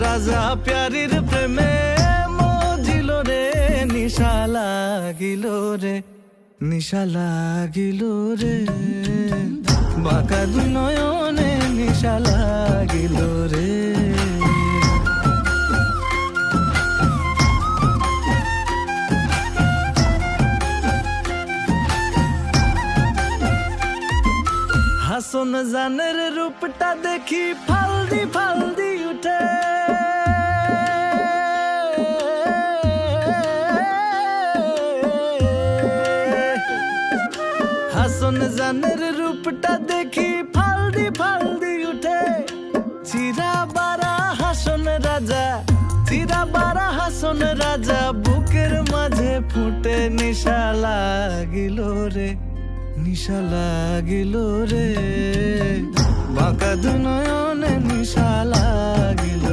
রাজা প্যারির প্রেমে মজিল রে, নিশা লাগিল রে, নিশা লাগিল রে, বাঁকা দুই নয়নে নিশা লাগিল রে। হাসন জানের রূপটা দেখি ফালদি ফালদি উঠে, হাসন জানের রূপটা দেখি ফালদি ফালদি উঠে। চিরা বারা হাসন রাজা, চিরা বারা হাসন রাজা, বুকের মাঝে ফুটে নিশা লাগিল রে, নিশা লাগিল রে, বাঁকা দুই নয়নে নিশা লাগিল।